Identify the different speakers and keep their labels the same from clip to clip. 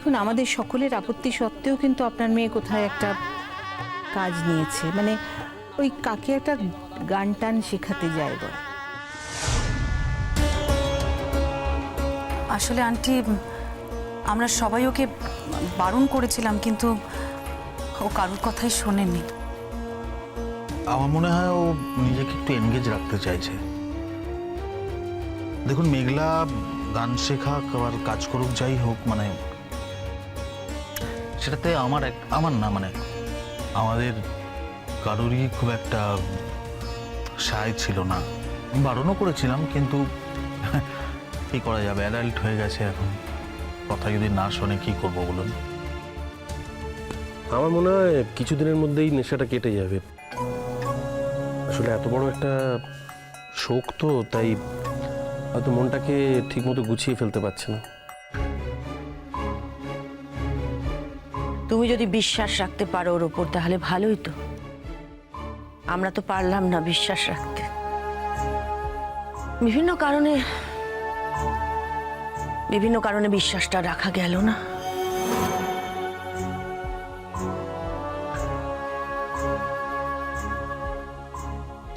Speaker 1: দেখুন, আমাদের সকলের আপত্তি সত্ত্বেও কিন্তু আপনার মেয়ে কোথায় একটা কাজ নিয়েছে, মানে ওই কাকে একটা গান টান শেখাতে যায় বলে।
Speaker 2: আসলে আন্টি, আমরা সবাই ওকে বারণ করেছিলাম, কিন্তু ও কারোর কথাই শোনেনি।
Speaker 3: আমার মনে হয় ও নিজেকে একটু এনগেজ রাখতে চাইছে। দেখুন, মেঘলা গান শেখাক আবার কাজ করুক, যাই হোক, মানে সেটাতে আমার না, মানে আমাদের কারোরই খুব একটা সায় ছিল না। বারণও করেছিলাম, কিন্তু কি করা যাবে, অ্যাডাল্ট হয়ে গেছে এখন, কথা যদি না শোনে কি করবো বলুন।
Speaker 4: আমার মনে হয় কিছুদিনের মধ্যেই নেশাটা কেটে যাবে। আসলে এত বড় একটা শোক তো, তাই হয়তো মনটাকে ঠিকমতো গুছিয়ে ফেলতে পারছে না।
Speaker 5: তুমি যদি বিশ্বাস রাখতে পারো ওর ওপর, তাহলে ভালোই তো। আমরা তো পারলাম না বিশ্বাস রাখতে, বিভিন্ন কারণে বিশ্বাসটা রাখা গেল না।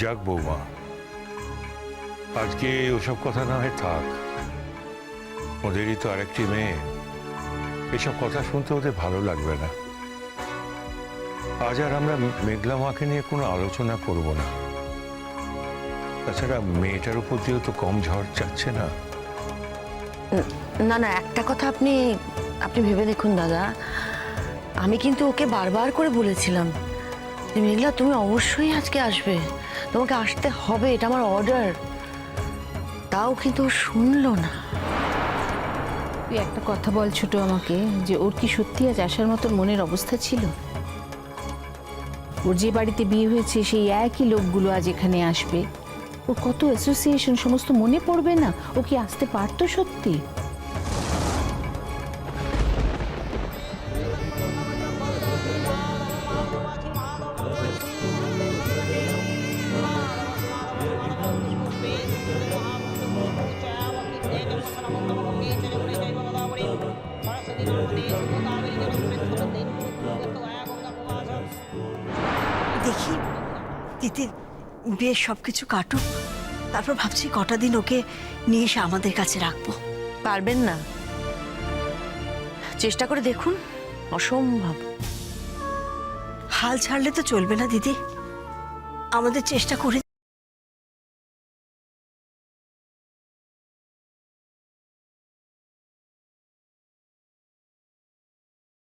Speaker 6: যাক বৌমা, আজকে ওসব কথা না হয় থাক। ওদেরই তো আরেকটি মেয়ে, এসব কথা শুনতে ওদের ভালো লাগবে না। আজ আর আমরা মেঘলা মাকে নিয়ে কোনো আলোচনা করব না। তাছাড়া মেয়েটার উপর দিয়েও তো কম ঝড় যাচ্ছে না।
Speaker 5: না না, একটা কথা আপনি ভেবে দেখুন দাদা, আমি কিন্তু ওকে বারবার করে বলেছিলাম যে মেঘলা তুমি অবশ্যই আজকে আসবে, তোমাকে আসতে হবে, এটা আমার অর্ডার। তাও কিন্তু ও শুনলো না।
Speaker 1: তুই একটা কথা বল ছোট আমাকে, যে ওর কি সত্যি আজ আসার মতন মনের অবস্থা ছিল? ওর যে বাড়িতে বিয়ে হয়েছে সেই একই লোকগুলো আজ এখানে আসবে, ওর কত অ্যাসোসিয়েশন সমস্ত মনে পড়বে না? ও কি আসতে পারতো সত্যি?
Speaker 7: দেখি দিদি বেশ সবকিছু কাটুক, তারপর ভাবছি কটা দিন ওকে নিয়ে এসে আমাদের কাছে রাখবো।
Speaker 5: পারবেন না? চেষ্টা করে দেখুন, অসম্ভব।
Speaker 7: হাল ছাড়লে তো চলবে না দিদি, আমাদের চেষ্টা করে